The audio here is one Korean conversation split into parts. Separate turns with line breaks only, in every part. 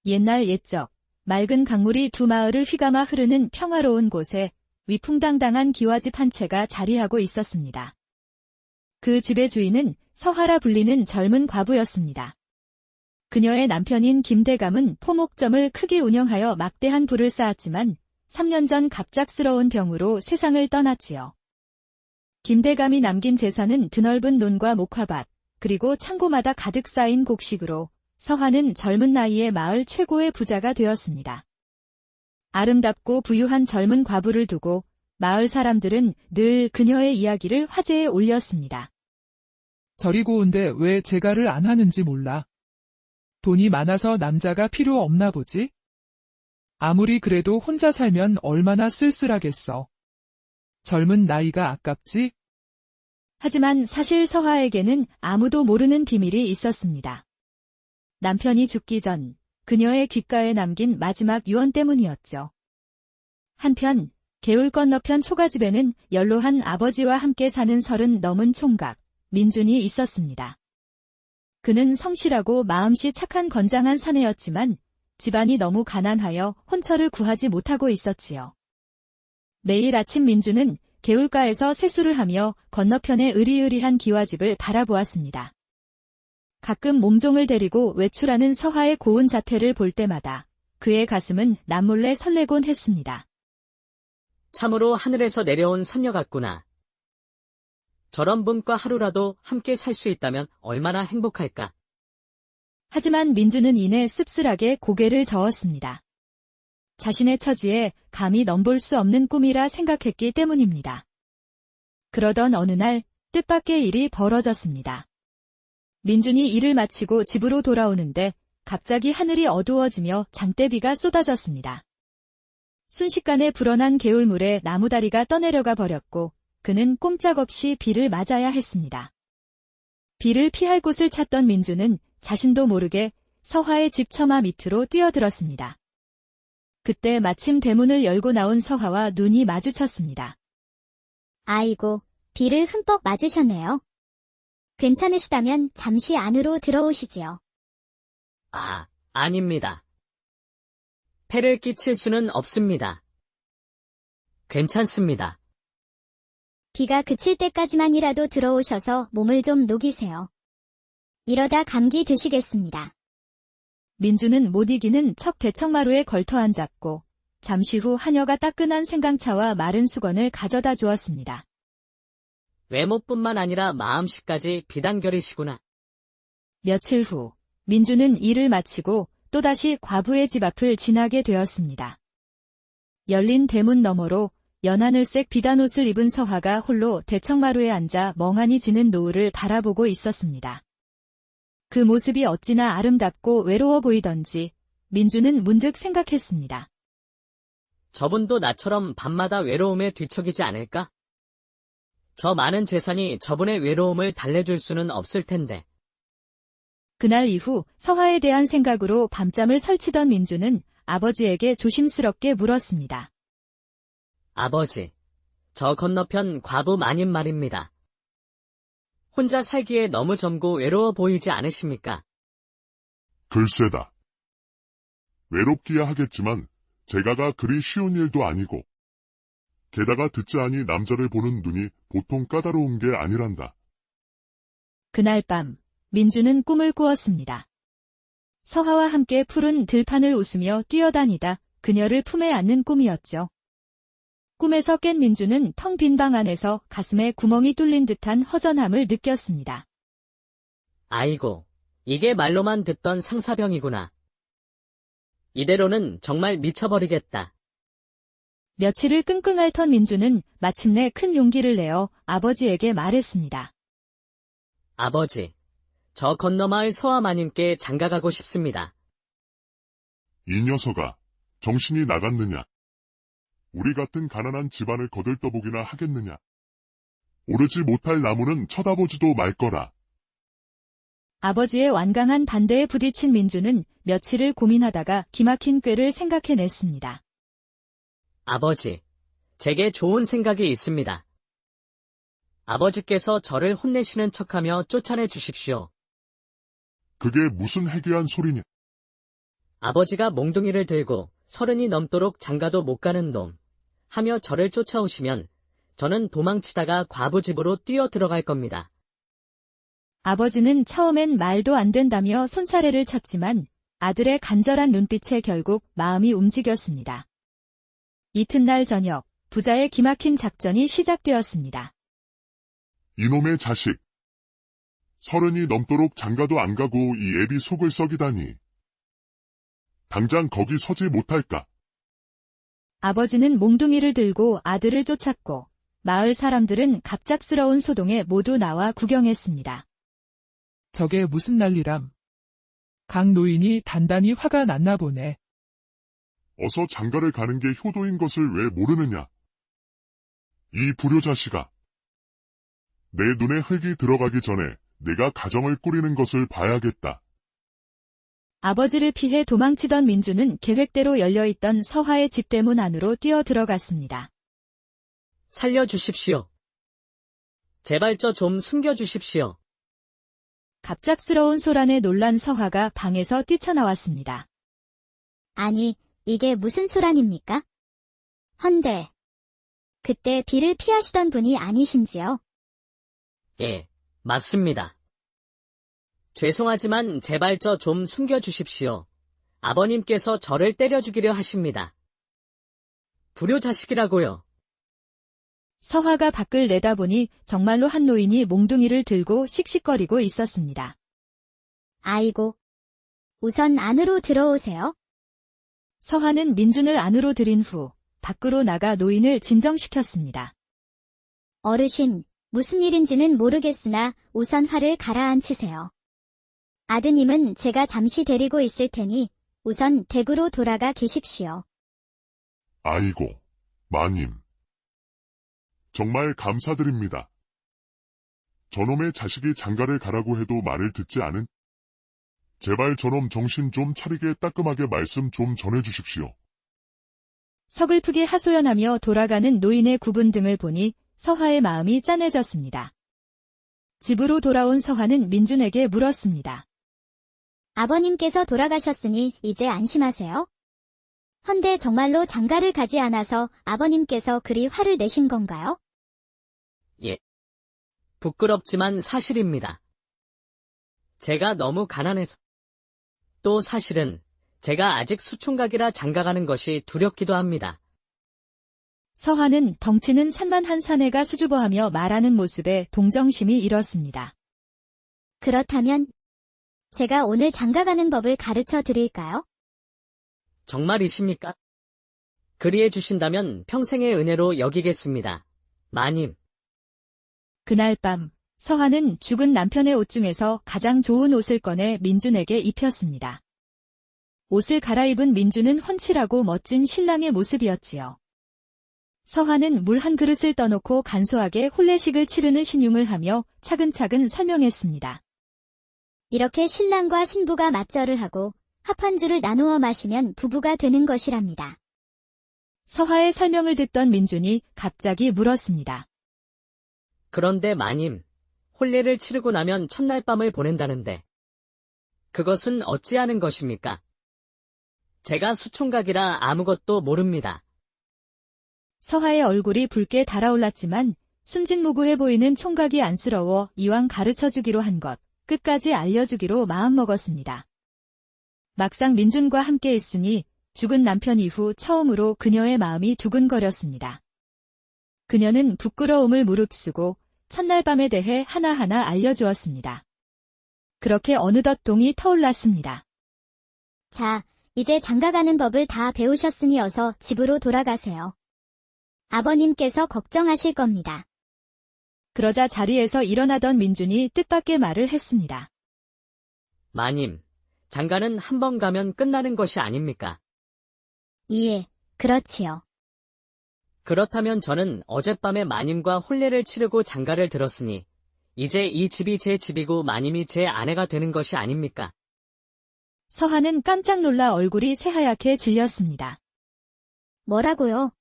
옛날 옛적, 맑은 강물이 두 마을을 휘감아 흐르는 평화로운 곳에 위풍당당한 기와집 한 채가 자리하고 있었습니다. 그 집의 주인은 서하라 불리는 젊은 과부였습니다. 그녀의 남편인 김대감은 포목점을 크게 운영하여 막대한 부를 쌓았지만 3년 전 갑작스러운 병으로 세상을 떠났지요. 김대감이 남긴 재산은 드넓은 논과 목화밭, 그리고 창고마다 가득 쌓인 곡식으로 서하는 젊은 나이에 마을 최고의 부자가 되었습니다. 아름답고 부유한 젊은 과부를 두고 마을 사람들은 늘 그녀의 이야기를 화제에 올렸습니다.
저리 고운데 왜 제가를 안 하는지 몰라. 돈이 많아서 남자가 필요 없나 보지? 아무리 그래도 혼자 살면 얼마나 쓸쓸하겠어. 젊은 나이가 아깝지?
하지만 사실 서하에게는 아무도 모르는 비밀이 있었습니다. 남편이 죽기 전 그녀의 귓가에 남긴 마지막 유언 때문이었죠. 한편 개울 건너편 초가집에는 연로한 아버지와 함께 사는 30 넘은 총각 민준이 있었습니다. 그는 성실하고 마음씨 착한 건장한 사내였지만 집안이 너무 가난하여 혼처를 구하지 못하고 있었지요. 매일 아침 민준은 개울가에서 세수를 하며 건너편의 으리으리한 기와집을 바라보았습니다. 가끔 몸종을 데리고 외출하는 서하의 고운 자태를 볼 때마다 그의 가슴은 남몰래 설레곤 했습니다.
참으로 하늘에서 내려온 선녀 같구나. 저런 분과 하루라도 함께 살 수 있다면 얼마나 행복할까.
하지만 민주는 이내 씁쓸하게 고개를 저었습니다. 자신의 처지에 감히 넘볼 수 없는 꿈이라 생각했기 때문입니다. 그러던 어느 날 뜻밖의 일이 벌어졌습니다. 민준이 일을 마치고 집으로 돌아오는데 갑자기 하늘이 어두워지며 장대비가 쏟아졌습니다. 순식간에 불어난 개울물에 나무다리가 떠내려가 버렸고 그는 꼼짝없이 비를 맞아야 했습니다. 비를 피할 곳을 찾던 민준은 자신도 모르게 서하의 집 처마 밑으로 뛰어들었습니다. 그때 마침 대문을 열고 나온 서하와 눈이 마주쳤습니다.
아이고, 비를 흠뻑 맞으셨네요. 괜찮으시다면 잠시 안으로 들어오시지요.
아닙니다. 폐를 끼칠 수는 없습니다. 괜찮습니다.
비가 그칠 때까지만이라도 들어오셔서 몸을 좀 녹이세요. 이러다 감기 드시겠습니다.
민주는 못 이기는 척 대청마루에 걸터 앉았고 잠시 후 하녀가 따끈한 생강차와 마른 수건을 가져다 주었습니다.
외모뿐만 아니라 마음씨까지 비단결이시구나.
며칠 후 민주는 일을 마치고 또다시 과부의 집 앞을 지나게 되었습니다. 열린 대문 너머로 연하늘색 비단옷을 입은 서하가 홀로 대청마루에 앉아 멍하니 지는 노을을 바라보고 있었습니다. 그 모습이 어찌나 아름답고 외로워 보이던지 민주는 문득 생각했습니다.
저분도 나처럼 밤마다 외로움에 뒤척이지 않을까? 저 많은 재산이 저분의 외로움을 달래줄 수는 없을 텐데.
그날 이후 서하에 대한 생각으로 밤잠을 설치던 민주는 아버지에게 조심스럽게 물었습니다.
아버지, 저 건너편 과부 마님 말입니다. 혼자 살기에 너무 젊고 외로워 보이지 않으십니까?
글쎄다. 외롭기야 하겠지만 제가가 그리 쉬운 일도 아니고 게다가 듣지 아니 남자를 보는 눈이 보통 까다로운 게 아니란다.
그날 밤 민주는 꿈을 꾸었습니다. 서하와 함께 푸른 들판을 웃으며 뛰어다니다 그녀를 품에 안는 꿈이었죠. 꿈에서 깬 민주는 텅 빈 방 안에서 가슴에 구멍이 뚫린 듯한 허전함을 느꼈습니다.
아이고, 이게 말로만 듣던 상사병이구나. 이대로는 정말 미쳐버리겠다.
며칠을 끙끙 앓던 민주는 마침내 큰 용기를 내어 아버지에게 말했습니다.
아버지, 저 건너마을 서하마님께 장가가고 싶습니다.
이 녀석아, 정신이 나갔느냐? 우리 같은 가난한 집안을 거들떠보기나 하겠느냐? 오르지 못할 나무는 쳐다보지도 말거라.
아버지의 완강한 반대에 부딪힌 민주는 며칠을 고민하다가 기막힌 꾀를 생각해냈습니다.
아버지, 제게 좋은 생각이 있습니다. 아버지께서 저를 혼내시는 척하며 쫓아내 주십시오.
그게 무슨 해괴한 소리냐?
아버지가 몽둥이를 들고 30이 넘도록 장가도 못 가는 놈 하며 저를 쫓아오시면 저는 도망치다가 과부 집으로 뛰어 들어갈 겁니다.
아버지는 처음엔 말도 안 된다며 손사래를 쳤지만 아들의 간절한 눈빛에 결국 마음이 움직였습니다. 이튿날 저녁, 부자의 기막힌 작전이 시작되었습니다.
이놈의 자식. 30이 넘도록 장가도 안 가고 이 애비 속을 썩이다니. 당장 거기 서지 못할까?
아버지는 몽둥이를 들고 아들을 쫓았고 마을 사람들은 갑작스러운 소동에 모두 나와 구경했습니다.
저게 무슨 난리람. 강 노인이 단단히 화가 났나 보네.
어서 장가를 가는 게 효도인 것을 왜 모르느냐? 이 불효자식아. 내 눈에 흙이 들어가기 전에 내가 가정을 꾸리는 것을 봐야겠다.
아버지를 피해 도망치던 민주는 계획대로 열려있던 서화의 집대문 안으로 뛰어 들어갔습니다.
살려주십시오. 제발 저 좀 숨겨주십시오.
갑작스러운 소란에 놀란 서화가 방에서 뛰쳐나왔습니다.
아니, 이게 무슨 소란입니까? 헌데, 그때 비를 피하시던 분이 아니신지요?
예, 맞습니다. 죄송하지만 제발 저 좀 숨겨주십시오. 아버님께서 저를 때려 죽이려 하십니다. 불효자식이라고요.
서화가 밖을 내다보니 정말로 한 노인이 몽둥이를 들고 씩씩거리고 있었습니다.
아이고. 우선 안으로 들어오세요.
서화는 민준을 안으로 들인 후 밖으로 나가 노인을 진정시켰습니다.
어르신, 무슨 일인지는 모르겠으나 우선 화를 가라앉히세요. 아드님은 제가 잠시 데리고 있을 테니 우선 댁으로 돌아가 계십시오.
아이고, 마님. 정말 감사드립니다. 저놈의 자식이 장가를 가라고 해도 말을 듣지 않은? 제발 저놈 정신 좀 차리게 따끔하게 말씀 좀 전해주십시오.
서글프게 하소연하며 돌아가는 노인의 구분 등을 보니 서화의 마음이 짠해졌습니다. 집으로 돌아온 서화는 민준에게 물었습니다.
아버님께서 돌아가셨으니 이제 안심하세요. 헌데 정말로 장가를 가지 않아서 아버님께서 그리 화를 내신 건가요?
예. 부끄럽지만 사실입니다. 제가 너무 가난해서. 또 사실은 제가 아직 수총각이라 장가가는 것이 두렵기도 합니다.
서화는 덩치는 산만한 사내가 수줍어하며 말하는 모습에 동정심이 일었습니다.
그렇다면 제가 오늘 장가가는 법을 가르쳐 드릴까요?
정말이십니까? 그리해 주신다면 평생의 은혜로 여기겠습니다. 마님.
그날 밤 서화는 죽은 남편의 옷 중에서 가장 좋은 옷을 꺼내 민준에게 입혔습니다. 옷을 갈아입은 민준은 훤칠하고 멋진 신랑의 모습이었지요. 서화는 물 한 그릇을 떠놓고 간소하게 혼례식을 치르는 신용을 하며 차근차근 설명했습니다.
이렇게 신랑과 신부가 맞절을 하고 합한주를 나누어 마시면 부부가 되는 것이랍니다.
서화의 설명을 듣던 민준이 갑자기 물었습니다.
그런데 마님, 혼례를 치르고 나면 첫날 밤을 보낸다는데 그것은 어찌하는 것입니까? 제가 수총각이라 아무것도 모릅니다.
서화의 얼굴이 붉게 달아올랐지만 순진무구해 보이는 총각이 안쓰러워 이왕 가르쳐주기로 한 것, 끝까지 알려주기로 마음먹었습니다. 막상 민준과 함께 있으니 죽은 남편 이후 처음으로 그녀의 마음이 두근거렸습니다. 그녀는 부끄러움을 무릅쓰고 첫날 밤에 대해 하나하나 알려주었습니다. 그렇게 어느덧 동이 터올랐습니다.
자, 이제 장가가는 법을 다 배우셨으니 어서 집으로 돌아가세요. 아버님께서 걱정하실 겁니다.
그러자 자리에서 일어나던 민준이 뜻밖의 말을 했습니다.
마님, 장가는 한 번 가면 끝나는 것이 아닙니까?
예, 그렇지요.
그렇다면 저는 어젯밤에 마님과 혼례를 치르고 장가를 들었으니 이제 이 집이 제 집이고 마님이 제 아내가 되는 것이 아닙니까?
서화는 깜짝 놀라 얼굴이 새하얗게 질렸습니다.
뭐라고요?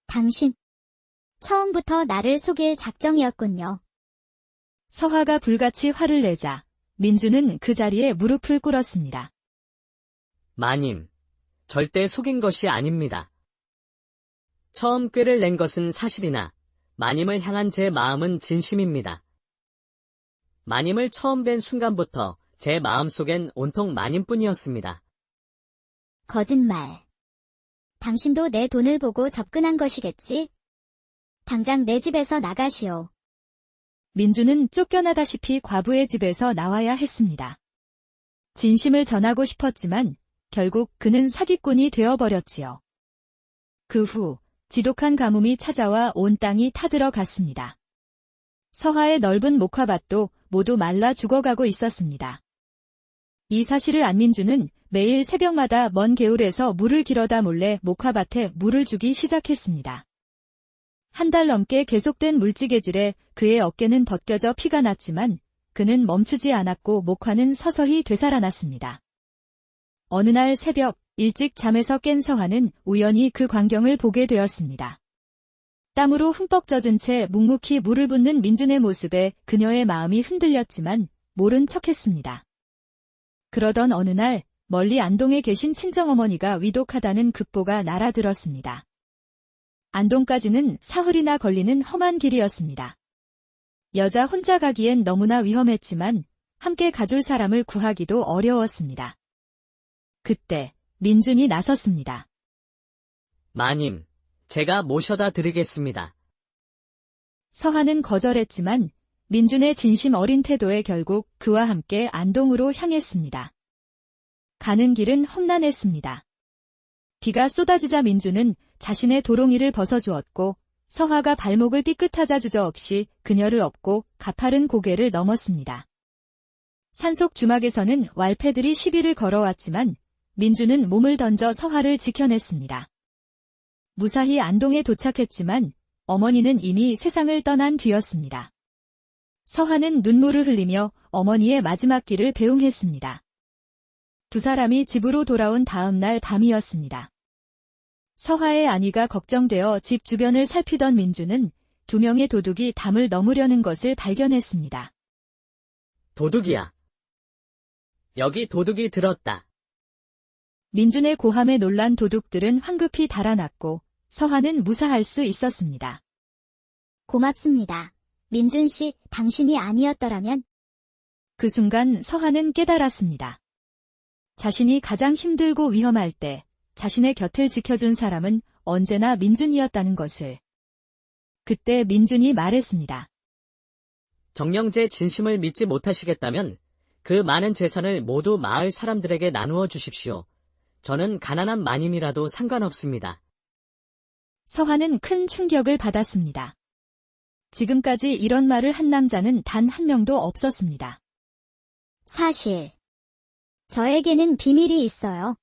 당신, 처음부터 나를 속일 작정이었군요.
서화가 불같이 화를 내자 민주는 그 자리에 무릎을 꿇었습니다.
마님, 절대 속인 것이 아닙니다. 처음 꾀를 낸 것은 사실이나 마님을 향한 제 마음은 진심입니다. 마님을 처음 뵌 순간부터 제 마음속엔 온통 마님뿐이었습니다.
거짓말. 당신도 내 돈을 보고 접근한 것이겠지? 당장 내 집에서 나가시오.
민주는 쫓겨나다시피 과부의 집에서 나와야 했습니다. 진심을 전하고 싶었지만 결국 그는 사기꾼이 되어버렸지요. 그 후 지독한 가뭄이 찾아와 온 땅이 타들어갔습니다. 서하의 넓은 목화밭도 모두 말라 죽어가고 있었습니다. 이 사실을 안 민주는 매일 새벽마다 먼 개울에서 물을 길어다 몰래 목화밭에 물을 주기 시작했습니다. 한 달 넘게 계속된 물찌개질에 그의 어깨는 벗겨져 피가 났지만 그는 멈추지 않았고 목화는 서서히 되살아났습니다. 어느 날 새벽 일찍 잠에서 깬 서하는 우연히 그 광경을 보게 되었습니다. 땀으로 흠뻑 젖은 채 묵묵히 물을 붓는 민준의 모습에 그녀의 마음이 흔들렸지만 모른 척했습니다. 그러던 어느 날 멀리 안동에 계신 친정어머니가 위독하다는 급보가 날아들었습니다. 안동까지는 사흘이나 걸리는 험한 길이었습니다. 여자 혼자 가기엔 너무나 위험했지만 함께 가줄 사람을 구하기도 어려웠습니다. 그때 민준이 나섰습니다.
마님, 제가 모셔다 드리겠습니다.
서하는 거절했지만 민준의 진심 어린 태도에 결국 그와 함께 안동으로 향했습니다. 가는 길은 험난했습니다. 비가 쏟아지자 민준은 자신의 도롱이를 벗어주었고 서하가 발목을 삐끗하자 주저없이 그녀를 업고 가파른 고개를 넘었습니다. 산속 주막에서는 왈패들이 시비를 걸어왔지만 민준은 몸을 던져 서하를 지켜냈습니다. 무사히 안동에 도착했지만 어머니는 이미 세상을 떠난 뒤였습니다. 서하는 눈물을 흘리며 어머니의 마지막 길을 배웅했습니다. 두 사람이 집으로 돌아온 다음 날 밤이었습니다. 서하의 안위가 걱정되어 집 주변을 살피던 민주는 2명의 도둑이 담을 넘으려는 것을 발견했습니다.
도둑이야. 여기 도둑이 들었다.
민준의 고함에 놀란 도둑들은 황급히 달아났고 서하는 무사할 수 있었습니다.
고맙습니다. 민준 씨, 당신이 아니었더라면
그 순간 서하는 깨달았습니다. 자신이 가장 힘들고 위험할 때 자신의 곁을 지켜준 사람은 언제나 민준이었다는 것을. 그때 민준이 말했습니다.
정녕 제 진심을 믿지 못하시겠다면 그 많은 재산을 모두 마을 사람들에게 나누어 주십시오. 저는 가난한 마님이라도 상관없습니다.
서하는 큰 충격을 받았습니다. 지금까지 이런 말을 한 남자는 단 한 명도 없었습니다.
사실 저에게는 비밀이 있어요.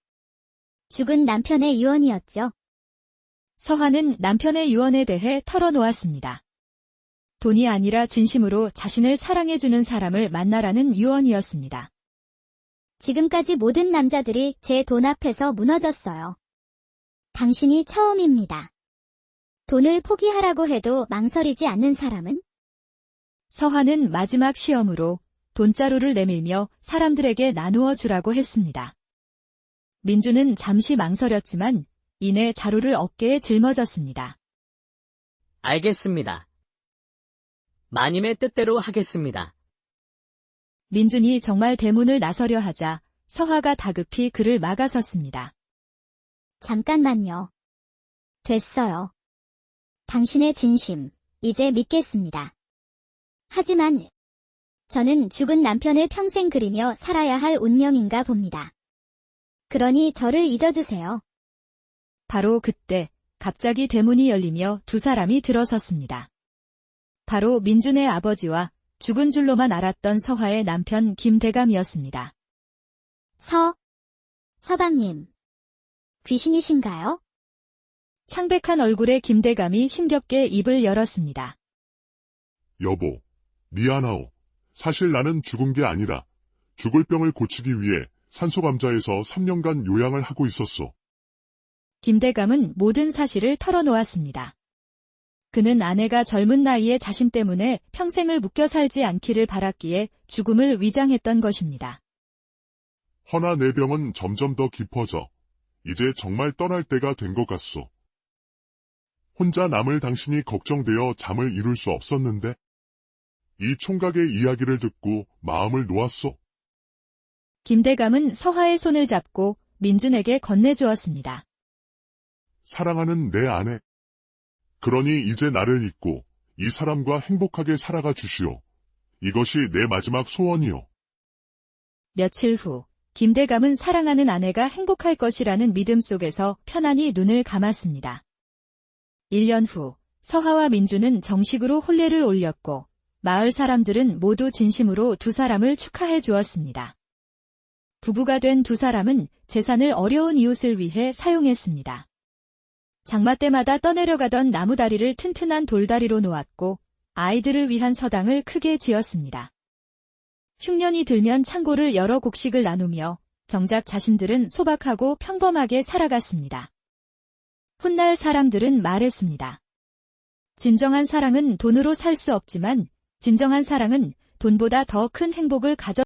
죽은 남편의 유언이었죠.
서하는 남편의 유언에 대해 털어놓았습니다. 돈이 아니라 진심으로 자신을 사랑해주는 사람을 만나라는 유언이었습니다.
지금까지 모든 남자들이 제 돈 앞에서 무너졌어요. 당신이 처음입니다. 돈을 포기하라고 해도 망설이지 않는 사람은?
서하는 마지막 시험으로 돈자루를 내밀며 사람들에게 나누어 주라고 했습니다. 민주는 잠시 망설였지만 이내 자루를 어깨에 짊어졌습니다.
알겠습니다. 마님의 뜻대로 하겠습니다.
민준이 정말 대문을 나서려 하자 서하가 다급히 그를 막아섰습니다.
잠깐만요. 됐어요. 당신의 진심, 이제 믿겠습니다. 하지만 저는 죽은 남편을 평생 그리며 살아야 할 운명인가 봅니다. 그러니 저를 잊어주세요.
바로 그때 갑자기 대문이 열리며 두 사람이 들어섰습니다. 바로 민준의 아버지와 죽은 줄로만 알았던 서하의 남편 김대감이었습니다.
서방님. 귀신이신가요?
창백한 얼굴의 김대감이 힘겹게 입을 열었습니다.
여보, 미안하오. 사실 나는 죽은 게 아니라 죽을 병을 고치기 위해 산소감자에서 3년간 요양을 하고 있었소.
김대감은 모든 사실을 털어놓았습니다. 그는 아내가 젊은 나이에 자신 때문에 평생을 묶여 살지 않기를 바랐기에 죽음을 위장했던 것입니다.
허나 내 병은 점점 더 깊어져 이제 정말 떠날 때가 된 것 같소. 혼자 남을 당신이 걱정되어 잠을 이룰 수 없었는데 이 총각의 이야기를 듣고 마음을 놓았소.
김대감은 서화의 손을 잡고 민준에게 건네주었습니다.
사랑하는 내 아내. 그러니 이제 나를 잊고 이 사람과 행복하게 살아가 주시오. 이것이 내 마지막 소원이오.
며칠 후 김대감은 사랑하는 아내가 행복할 것이라는 믿음 속에서 편안히 눈을 감았습니다. 1년 후 서화와 민주는 정식으로 혼례를 올렸고 마을 사람들은 모두 진심으로 두 사람을 축하해 주었습니다. 부부가 된 두 사람은 재산을 어려운 이웃을 위해 사용했습니다. 장마 때마다 떠내려가던 나무다리를 튼튼한 돌다리로 놓았고 아이들을 위한 서당을 크게 지었습니다. 흉년이 들면 창고를 열어 곡식을 나누며 정작 자신들은 소박하고 평범하게 살아갔습니다. 훗날 사람들은 말했습니다. 진정한 사랑은 돈으로 살 수 없지만 진정한 사랑은 돈보다 더 큰 행복을 가져